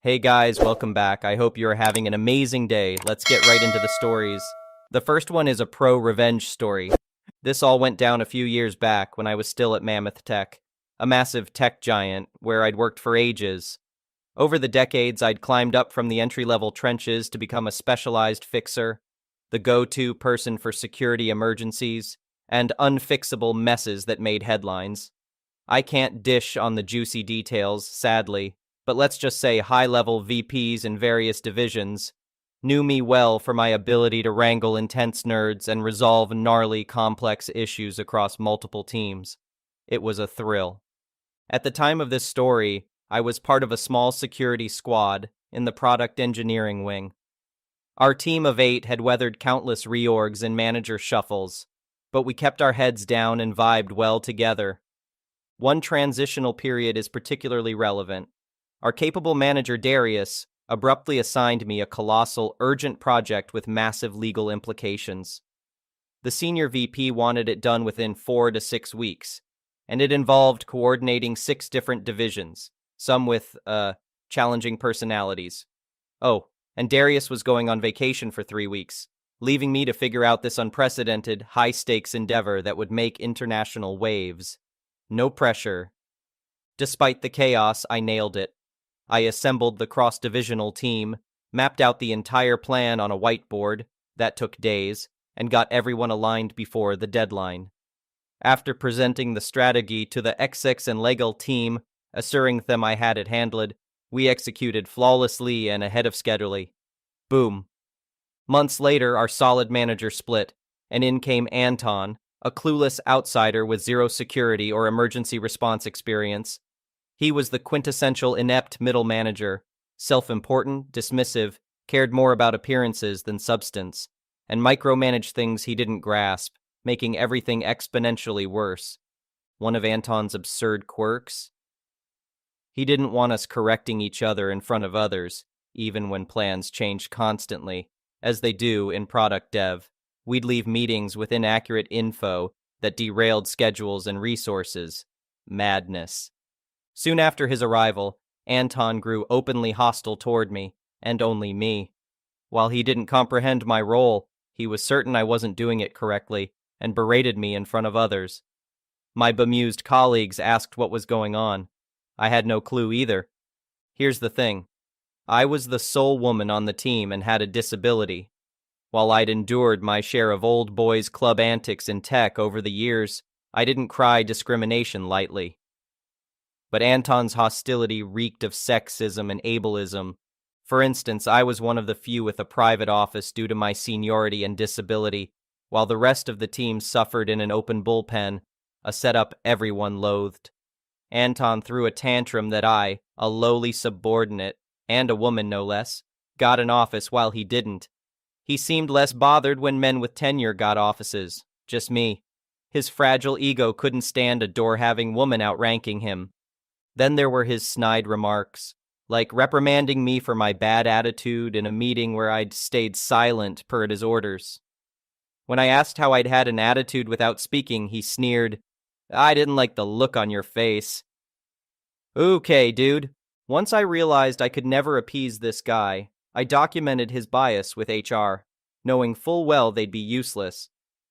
Hey guys, welcome back. I hope you're having an amazing day. Let's get right into the stories. The first one is a pro revenge story. This all went down a few years back when I was still at Mammoth Tech, a massive tech giant where I'd worked for ages. Over the decades, I'd climbed up from the entry-level trenches to become a specialized fixer, the go-to person for security emergencies, and unfixable messes that made headlines. I can't dish on the juicy details, sadly, but let's just say high-level VPs in various divisions knew me well for my ability to wrangle intense nerds and resolve gnarly, complex issues across multiple teams. It was a thrill. At the time of this story, I was part of a small security squad in the product engineering wing. Our team of 8 had weathered countless reorgs and manager shuffles, but we kept our heads down and vibed well together. One transitional period is particularly relevant. Our capable manager, Darius, abruptly assigned me a colossal, urgent project with massive legal implications. The senior VP wanted it done within 4 to 6 weeks, and it involved coordinating 6 different divisions, some with, challenging personalities. Oh, and Darius was going on vacation for 3 weeks, leaving me to figure out this unprecedented, high-stakes endeavor that would make international waves. No pressure. Despite the chaos, I nailed it. I assembled the cross-divisional team, mapped out the entire plan on a whiteboard, that took days, and got everyone aligned before the deadline. After presenting the strategy to the XX and legal team, assuring them I had it handled, we executed flawlessly and ahead of schedule. Boom. Months later, our solid manager split, and in came Anton, a clueless outsider with zero security or emergency response experience. He was the quintessential inept middle manager, self-important, dismissive, cared more about appearances than substance, and micromanaged things he didn't grasp, making everything exponentially worse. One of Anton's absurd quirks? He didn't want us correcting each other in front of others, even when plans changed constantly, as they do in product dev. We'd leave meetings with inaccurate info that derailed schedules and resources. Madness. Soon after his arrival, Anton grew openly hostile toward me, and only me. While he didn't comprehend my role, he was certain I wasn't doing it correctly, and berated me in front of others. My bemused colleagues asked what was going on. I had no clue either. Here's the thing. I was the sole woman on the team and had a disability. While I'd endured my share of old boys club antics in tech over the years, I didn't cry discrimination lightly. But Anton's hostility reeked of sexism and ableism. For instance, I was one of the few with a private office due to my seniority and disability, while the rest of the team suffered in an open bullpen, a setup everyone loathed. Anton threw a tantrum that I, a lowly subordinate, and a woman no less, got an office while he didn't. He seemed less bothered when men with tenure got offices, just me. His fragile ego couldn't stand a door-having woman outranking him. Then there were his snide remarks, like reprimanding me for my bad attitude in a meeting where I'd stayed silent per his orders. When I asked how I'd had an attitude without speaking, he sneered, "I didn't like the look on your face." Okay, dude. Once I realized I could never appease this guy, I documented his bias with HR, knowing full well they'd be useless.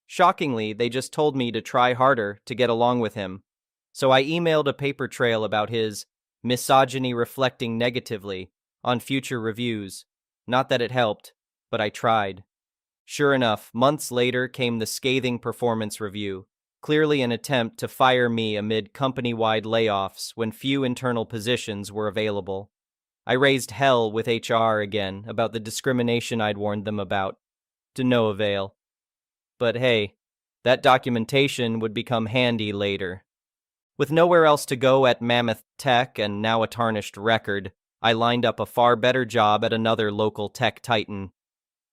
Shockingly, they just told me to try harder to get along with him. So I emailed a paper trail about his misogyny reflecting negatively on future reviews. Not that it helped, but I tried. Sure enough, months later came the scathing performance review, clearly an attempt to fire me amid company-wide layoffs when few internal positions were available. I raised hell with HR again about the discrimination I'd warned them about, to no avail. But hey, that documentation would become handy later. With nowhere else to go at Mammoth Tech and now a tarnished record, I lined up a far better job at another local tech titan.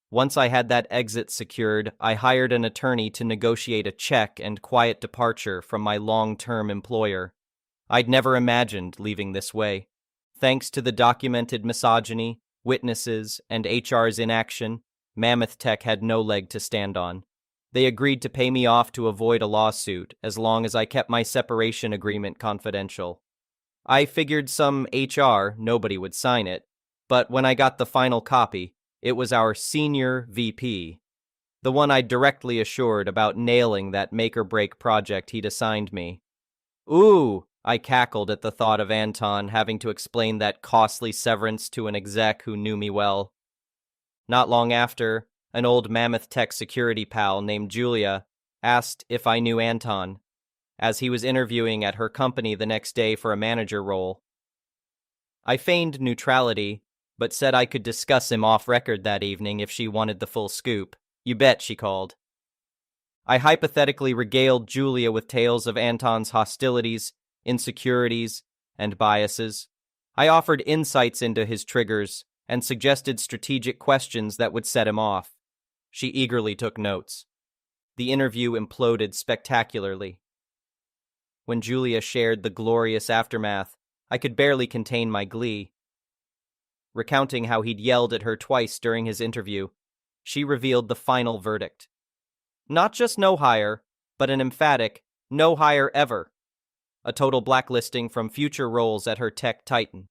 Once I had that exit secured, I hired an attorney to negotiate a check and quiet departure from my long-term employer. I'd never imagined leaving this way. Thanks to the documented misogyny, witnesses, and HR's inaction, Mammoth Tech had no leg to stand on. They agreed to pay me off to avoid a lawsuit as long as I kept my separation agreement confidential. I figured some HR, nobody would sign it, But when I got the final copy, it was our senior VP, the one I directly assured about nailing that make-or-break project he'd assigned me. Ooh, I cackled at the thought of Anton having to explain that costly severance to an exec who knew me well. Not long after, an old Mammoth Tech security pal named Julia asked if I knew Anton, as he was interviewing at her company the next day for a manager role. I feigned neutrality, but said I could discuss him off record that evening if she wanted the full scoop. You bet, she called. I hypothetically regaled Julia with tales of Anton's hostilities, insecurities, and biases. I offered insights into his triggers and suggested strategic questions that would set him off. She eagerly took notes. The interview imploded spectacularly. When Julia shared the glorious aftermath, I could barely contain my glee. Recounting how he'd yelled at her twice during his interview, she revealed the final verdict. Not just no hire, but an emphatic no hire ever. A total blacklisting from future roles at her tech titan.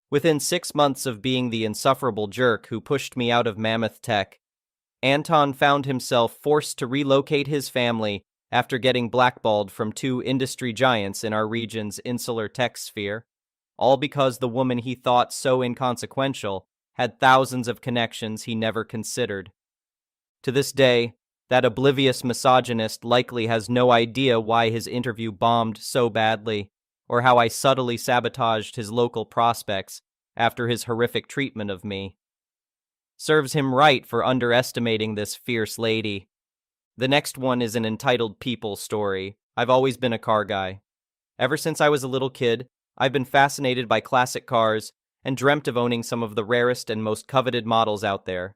Within 6 months of being the insufferable jerk who pushed me out of Mammoth Tech, Anton found himself forced to relocate his family after getting blackballed from 2 industry giants in our region's insular tech sphere, all because the woman he thought so inconsequential had thousands of connections he never considered. To this day, that oblivious misogynist likely has no idea why his interview bombed so badly, or how I subtly sabotaged his local prospects after his horrific treatment of me. Serves him right for underestimating this fierce lady. The next one is an EntitledPeople story. I've always been a car guy. Ever since I was a little kid, I've been fascinated by classic cars and dreamt of owning some of the rarest and most coveted models out there.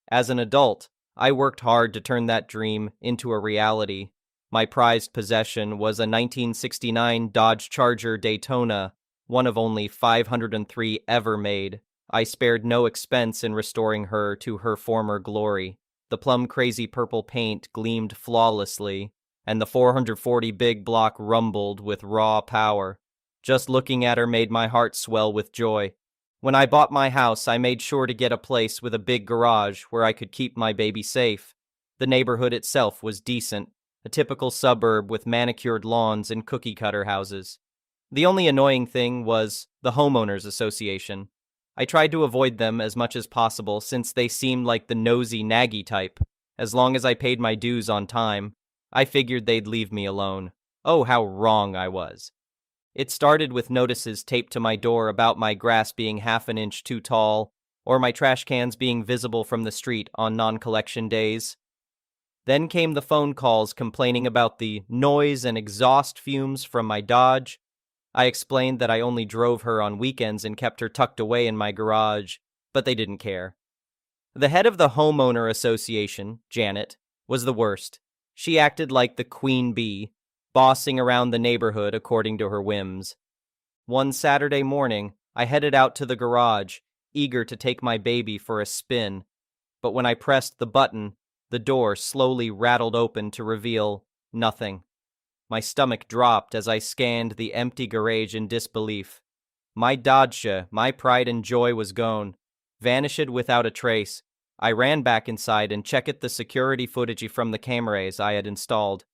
As an adult, I worked hard to turn that dream into a reality. My prized possession was a 1969 Dodge Charger Daytona, one of only 503 ever made. I spared no expense in restoring her to her former glory. The plum-crazy purple paint gleamed flawlessly, and the 440 big block rumbled with raw power. Just looking at her made my heart swell with joy. When I bought my house, I made sure to get a place with a big garage where I could keep my baby safe. The neighborhood itself was decent, a typical suburb with manicured lawns and cookie-cutter houses. The only annoying thing was the homeowners association. I tried to avoid them as much as possible since they seemed like the nosy, naggy type. As long as I paid my dues on time, I figured they'd leave me alone. Oh, how wrong I was. It started with notices taped to my door about my grass being half an inch too tall, or my trash cans being visible from the street on non-collection days. Then came the phone calls complaining about the noise and exhaust fumes from my Dodge. I explained that I only drove her on weekends and kept her tucked away in my garage, but they didn't care. The head of the homeowner association, Janet, was the worst. She acted like the queen bee, bossing around the neighborhood according to her whims. One Saturday morning, I headed out to the garage, eager to take my baby for a spin, but when I pressed the button, the door slowly rattled open to reveal nothing. My stomach dropped as I scanned the empty garage in disbelief. My Dodge, my pride and joy was gone, vanished without a trace. I ran back inside and checked the security footage from the cameras I had installed.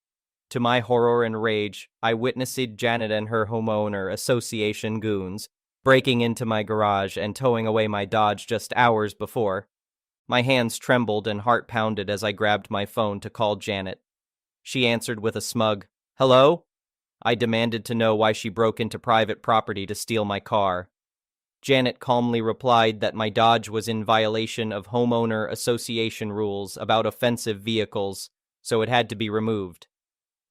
To my horror and rage, I witnessed Janet and her homeowner association goons breaking into my garage and towing away my Dodge just hours before. My hands trembled and heart pounded as I grabbed my phone to call Janet. She answered with a smug, "Hello?" I demanded to know why she broke into private property to steal my car. Janet calmly replied that my Dodge was in violation of homeowner association rules about offensive vehicles, so it had to be removed.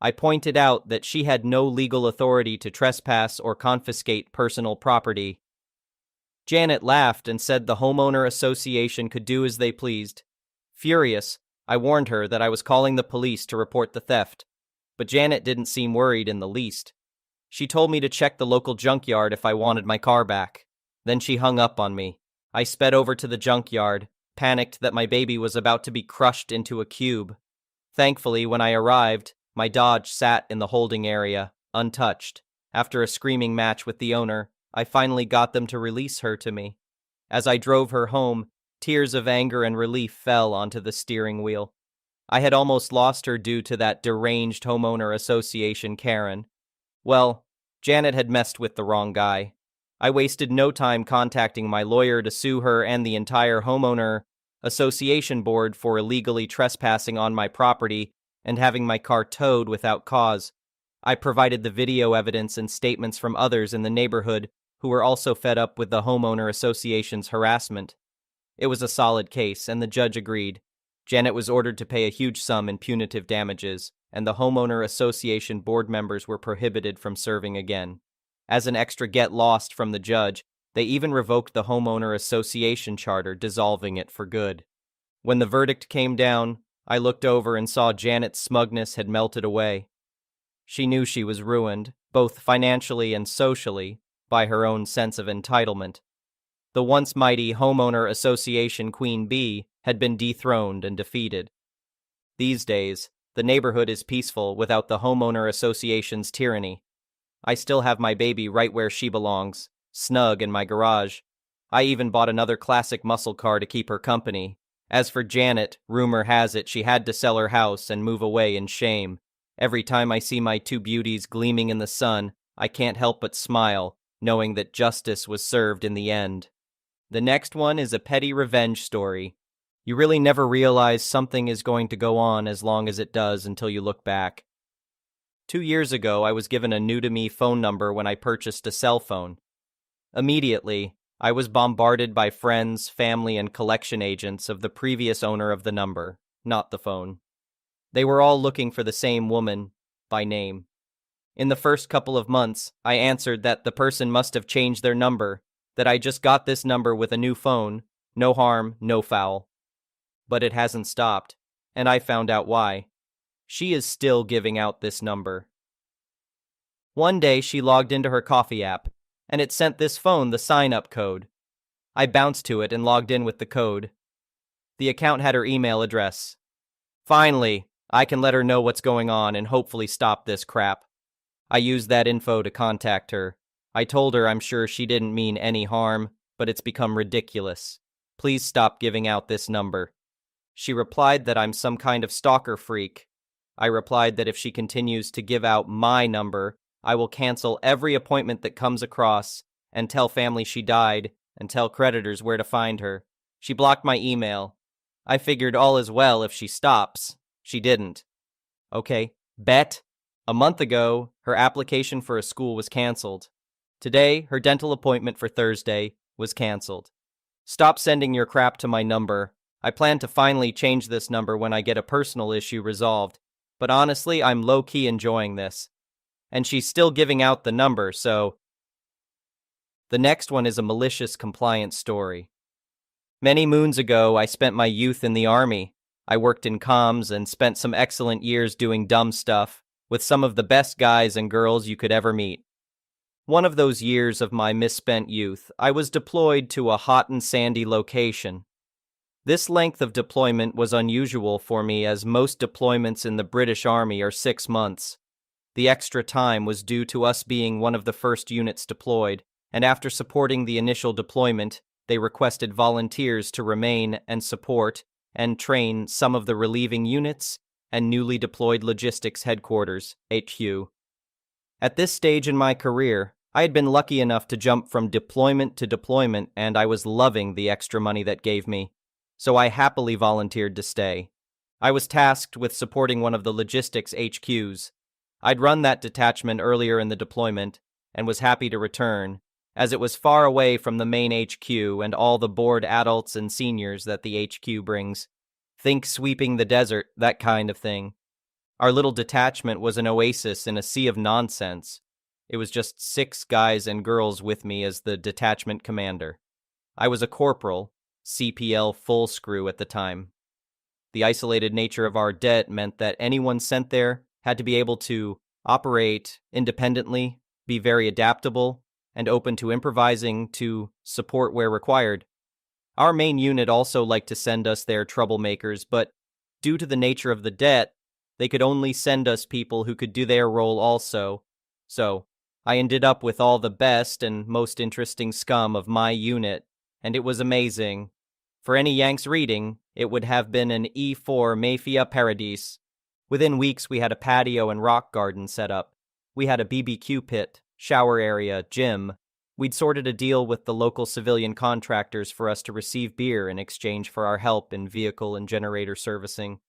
I pointed out that she had no legal authority to trespass or confiscate personal property. Janet laughed and said the homeowner association could do as they pleased. Furious, I warned her that I was calling the police to report the theft, but Janet didn't seem worried in the least. She told me to check the local junkyard if I wanted my car back. Then she hung up on me. I sped over to the junkyard, panicked that my baby was about to be crushed into a cube. Thankfully, when I arrived, my Dodge sat in the holding area, untouched. After a screaming match with the owner, I finally got them to release her to me. As I drove her home, tears of anger and relief fell onto the steering wheel. I had almost lost her due to that deranged homeowner association Karen. Well, Janet had messed with the wrong guy. I wasted no time contacting my lawyer to sue her and the entire homeowner association board for illegally trespassing on my property and having my car towed without cause. I provided the video evidence and statements from others in the neighborhood who were also fed up with the homeowner association's harassment. It was a solid case, and the judge agreed. Janet was ordered to pay a huge sum in punitive damages, and the homeowner association board members were prohibited from serving again. As an extra get lost from the judge, they even revoked the homeowner association charter, dissolving it for good. When the verdict came down, I looked over and saw Janet's smugness had melted away. She knew she was ruined, both financially and socially, by her own sense of entitlement. The once mighty homeowner association Queen Bee had been dethroned and defeated. These days, the neighborhood is peaceful without the homeowner association's tyranny. I still have my baby right where she belongs, snug in my garage. I even bought another classic muscle car to keep her company. As for Janet, rumor has it she had to sell her house and move away in shame. Every time I see my two beauties gleaming in the sun, I can't help but smile, knowing that justice was served in the end. The next one is a petty revenge story. You really never realize something is going to go on as long as it does until you look back. 2 years ago, I was given a new-to-me phone number when I purchased a cell phone. Immediately, I was bombarded by friends, family, and collection agents of the previous owner of the number, not the phone. They were all looking for the same woman, by name. In the first couple of months, I answered that the person must have changed their number, that I just got this number with a new phone, no harm, no foul. But it hasn't stopped, and I found out why. She is still giving out this number. One day she logged into her coffee app, and it sent this phone the sign-up code. I bounced to it and logged in with the code. The account had her email address. Finally, I can let her know what's going on and hopefully stop this crap. I used that info to contact her. I told her I'm sure she didn't mean any harm, but it's become ridiculous. Please stop giving out this number. She replied that I'm some kind of stalker freak. I replied that if she continues to give out my number, I will cancel every appointment that comes across and tell family she died and tell creditors where to find her. She blocked my email. I figured all is well if she stops. She didn't. Okay, bet. A month ago, her application for a school was canceled. Today, her dental appointment for Thursday was canceled. Stop sending your crap to my number. I plan to finally change this number when I get a personal issue resolved, but honestly, I'm low-key enjoying this. And she's still giving out the number, so... The next one is a malicious compliance story. Many moons ago, I spent my youth in the army. I worked in comms and spent some excellent years doing dumb stuff with some of the best guys and girls you could ever meet. One of those years of my misspent youth, I was deployed to a hot and sandy location. This length of deployment was unusual for me, as most deployments in the British Army are 6 months. The extra time was due to us being one of the first units deployed, and after supporting the initial deployment, they requested volunteers to remain and support and train some of the relieving units and newly deployed logistics headquarters, HQ. At this stage in my career, I had been lucky enough to jump from deployment to deployment, and I was loving the extra money that gave me, so I happily volunteered to stay. I was tasked with supporting one of the logistics HQs. I'd run that detachment earlier in the deployment and was happy to return, as it was far away from the main HQ and all the bored adults and seniors that the HQ brings. Think sweeping the desert, that kind of thing. Our little detachment was an oasis in a sea of nonsense. It was just 6 guys and girls with me as the detachment commander. I was a corporal, CPL full screw at the time. The isolated nature of our det meant that anyone sent there had to be able to operate independently, be very adaptable, and open to improvising to support where required. Our main unit also liked to send us their troublemakers, but due to the nature of the det, they could only send us people who could do their role also. So, I ended up with all the best and most interesting scum of my unit, and it was amazing. For any Yanks reading, it would have been an E4 Mafia paradise. Within weeks, we had a patio and rock garden set up. We had a BBQ pit, shower area, gym. We'd sorted a deal with the local civilian contractors for us to receive beer in exchange for our help in vehicle and generator servicing.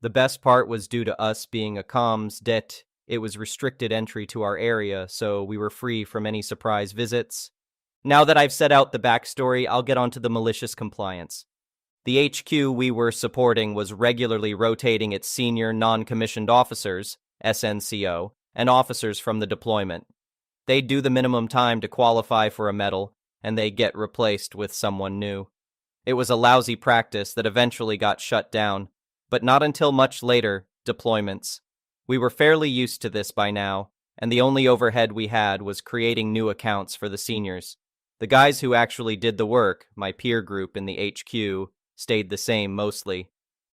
The best part was due to us being a comms det. It was restricted entry to our area, so we were free from any surprise visits. Now that I've set out the backstory, I'll get onto the malicious compliance. The HQ we were supporting was regularly rotating its senior non-commissioned officers, SNCO, and officers from the deployment. They'd do the minimum time to qualify for a medal, and they'd get replaced with someone new. It was a lousy practice that eventually got shut down, but not until much later, deployments. We were fairly used to this by now, and the only overhead we had was creating new accounts for the seniors. The guys who actually did the work, my peer group in the HQ, stayed the same mostly.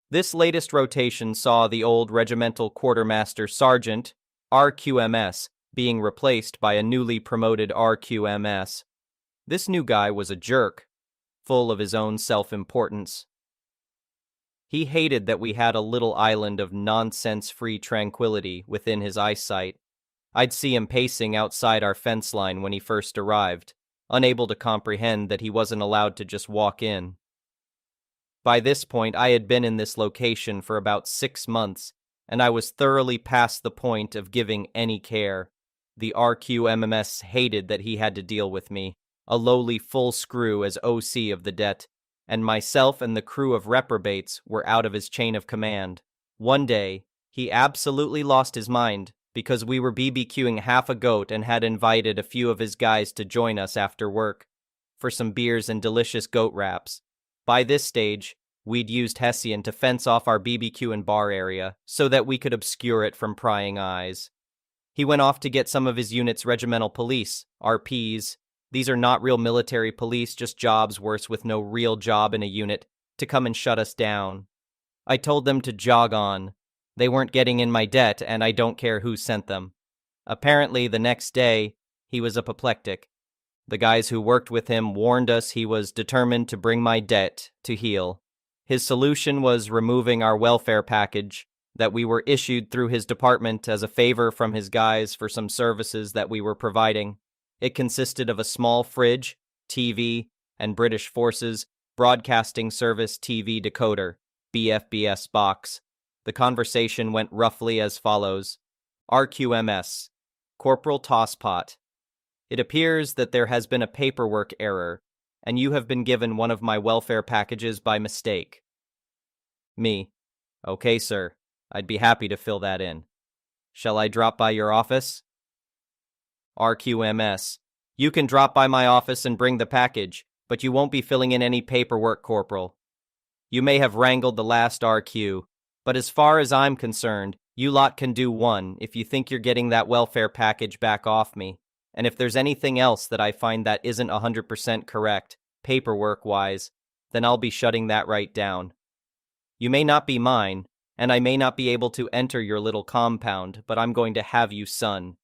This latest rotation saw the old regimental quartermaster sergeant, RQMS, being replaced by a newly promoted RQMS. This new guy was a jerk, full of his own self-importance. He hated that we had a little island of nonsense-free tranquility within his eyesight. I'd see him pacing outside our fence line when he first arrived, unable to comprehend that he wasn't allowed to just walk in. By this point, I had been in this location for about 6 months, and I was thoroughly past the point of giving any care. The RQMMS hated that he had to deal with me, a lowly full screw as OC of the det, and myself and the crew of reprobates were out of his chain of command. One day, he absolutely lost his mind because we were BBQing half a goat and had invited a few of his guys to join us after work for some beers and delicious goat wraps. By this stage, we'd used Hessian to fence off our BBQ and bar area so that we could obscure it from prying eyes. He went off to get some of his unit's regimental police, RPs. These are not real military police, just jobs worse with no real job in a unit, to come and shut us down. I told them to jog on. They weren't getting in my det, and I don't care who sent them. Apparently, the next day, he was apoplectic. The guys who worked with him warned us he was determined to bring my det to heel. His solution was removing our welfare package that we were issued through his department as a favor from his guys for some services that we were providing. It consisted of a small fridge, TV, and British Forces Broadcasting Service TV decoder, BFBS box. The conversation went roughly as follows. RQMS, Corporal Tosspot. It appears that there has been a paperwork error, and you have been given one of my welfare packages by mistake. Me. Okay, sir. I'd be happy to fill that in. Shall I drop by your office? RQMS. You can drop by my office and bring the package, but you won't be filling in any paperwork, Corporal. You may have wrangled the last RQ, but as far as I'm concerned, you lot can do one if you think you're getting that welfare package back off me. And if there's anything else that I find that isn't 100% correct, paperwork-wise, then I'll be shutting that right down. You may not be mine, and I may not be able to enter your little compound, but I'm going to have you, son.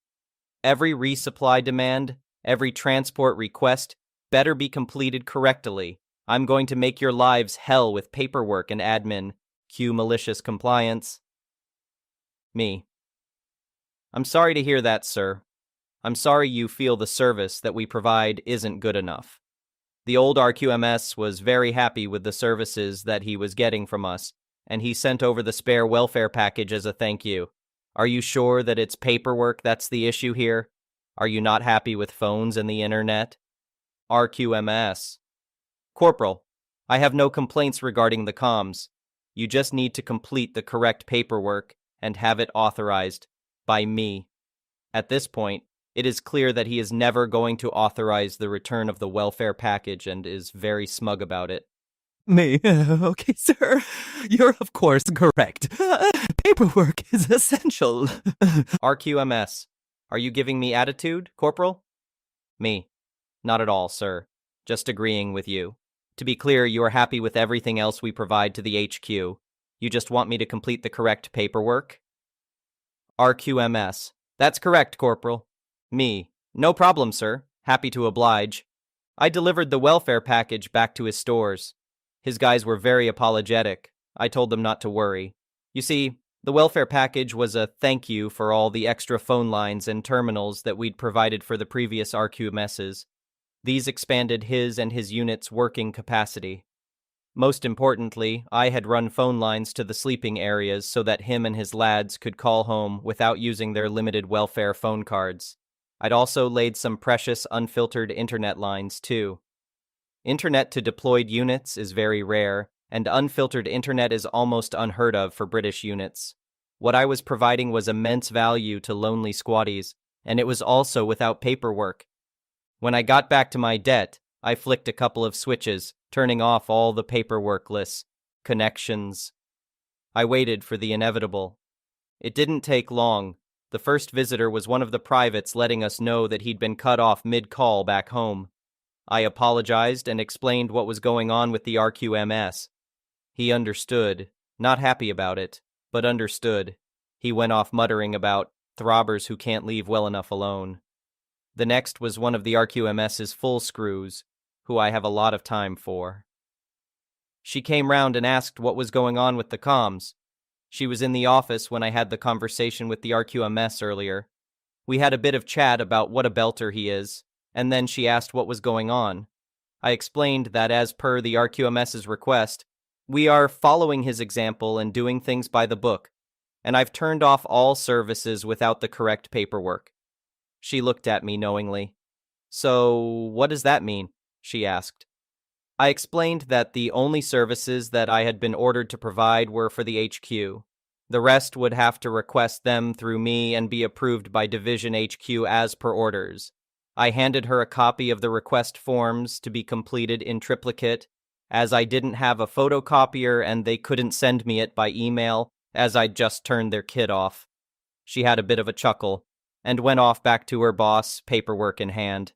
Every resupply demand, every transport request, better be completed correctly. I'm going to make your lives hell with paperwork and admin. Cue malicious compliance. Me. I'm sorry to hear that, sir. I'm sorry you feel the service that we provide isn't good enough. The old RQMS was very happy with the services that he was getting from us, and he sent over the spare welfare package as a thank you. Are you sure that it's paperwork that's the issue here? Are you not happy with phones and the internet? RQMS. Corporal, I have no complaints regarding the comms. You just need to complete the correct paperwork and have it authorized by me. At this point, it is clear that he is never going to authorize the return of the welfare package and is very smug about it. Me? Okay, sir. You're of course correct. Paperwork is essential. RQMS. Are you giving me attitude, Corporal? Me. Not at all, sir. Just agreeing with you. To be clear, you are happy with everything else we provide to the HQ. You just want me to complete the correct paperwork? RQMS. That's correct, Corporal. Me. No problem, sir. Happy to oblige. I delivered the welfare package back to his stores. His guys were very apologetic. I told them not to worry. You see, the welfare package was a thank you for all the extra phone lines and terminals that we'd provided for the previous RQMSs. These expanded his and his unit's working capacity. Most importantly, I had run phone lines to the sleeping areas so that him and his lads could call home without using their limited welfare phone cards. I'd also laid some precious unfiltered internet lines, too. Internet to deployed units is very rare, and unfiltered internet is almost unheard of for British units. What I was providing was immense value to lonely squatties, and it was also without paperwork. When I got back to my debt, I flicked a couple of switches, turning off all the paperworkless connections. I waited for the inevitable. It didn't take long. The first visitor was one of the privates letting us know that he'd been cut off mid-call back home. I apologized and explained what was going on with the RQMS. He understood, not happy about it, but understood. He went off muttering about throbbers who can't leave well enough alone. The next was one of the RQMS's full screws, who I have a lot of time for. She came round and asked what was going on with the comms. She was in the office when I had the conversation with the RQMS earlier. We had a bit of chat about what a belter he is, and then she asked what was going on. I explained that as per the RQMS's request, we are following his example and doing things by the book, and I've turned off all services without the correct paperwork. She looked at me knowingly. So, what does that mean? She asked. I explained that the only services that I had been ordered to provide were for the HQ. The rest would have to request them through me and be approved by Division HQ as per orders. I handed her a copy of the request forms to be completed in triplicate, as I didn't have a photocopier and they couldn't send me it by email, as I'd just turned their kid off. She had a bit of a chuckle, and went off back to her boss, paperwork in hand.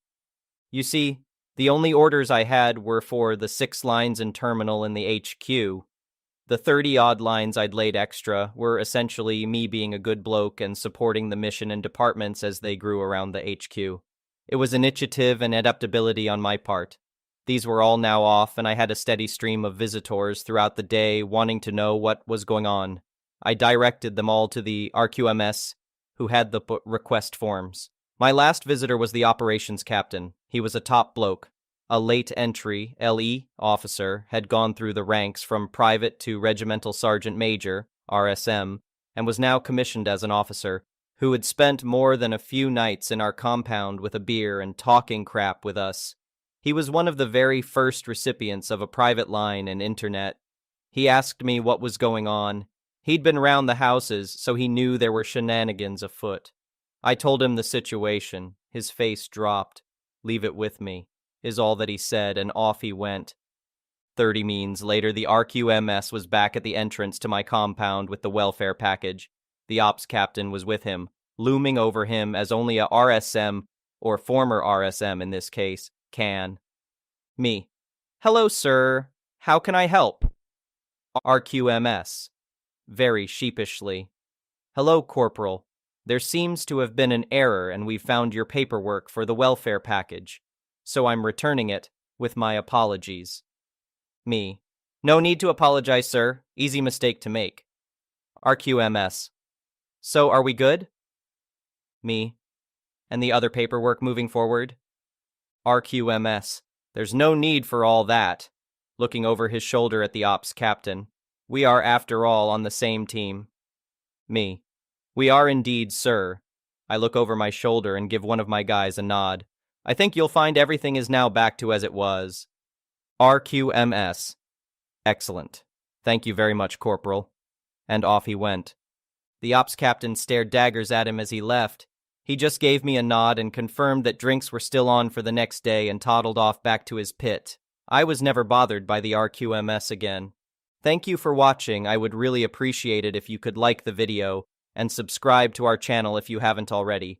You see, the only orders I had were for the 6 lines and terminal in the HQ. The 30-odd lines I'd laid extra were essentially me being a good bloke and supporting the mission and departments as they grew around the HQ. It was initiative and adaptability on my part. These were all now off, and I had a steady stream of visitors throughout the day wanting to know what was going on. I directed them all to the RQMS, who had the request forms. My last visitor was the operations captain. He was a top bloke. A late entry, LE, officer, had gone through the ranks from private to regimental sergeant major, RSM, and was now commissioned as an officer, who had spent more than a few nights in our compound with a beer and talking crap with us. He was one of the very first recipients of a private line and internet. He asked me what was going on. He'd been round the houses, so he knew there were shenanigans afoot. I told him the situation. His face dropped. "Leave it with me," is all that he said, and off he went. 30 means later, the RQMS was back at the entrance to my compound with the welfare package. The ops captain was with him, looming over him as only a RSM, or former RSM in this case, can. Me. "Hello, sir. How can I help?" RQMS. Very sheepishly. "Hello, Corporal. There seems to have been an error and we've found your paperwork for the welfare package. So I'm returning it, with my apologies." Me. "No need to apologize, sir. Easy mistake to make." RQMS. "So are we good?" Me. "And the other paperwork moving forward?" RQMS. "There's no need for all that," looking over his shoulder at the ops captain. "We are, after all, on the same team." Me. "We are indeed, sir." I look over my shoulder and give one of my guys a nod. "I think you'll find everything is now back to as it was." RQMS. "Excellent. Thank you very much, Corporal." And off he went. The ops captain stared daggers at him as he left. He just gave me a nod and confirmed that drinks were still on for the next day and toddled off back to his pit. I was never bothered by the RQMS again. Thank you for watching. I would really appreciate it if you could like the video and subscribe to our channel if you haven't already.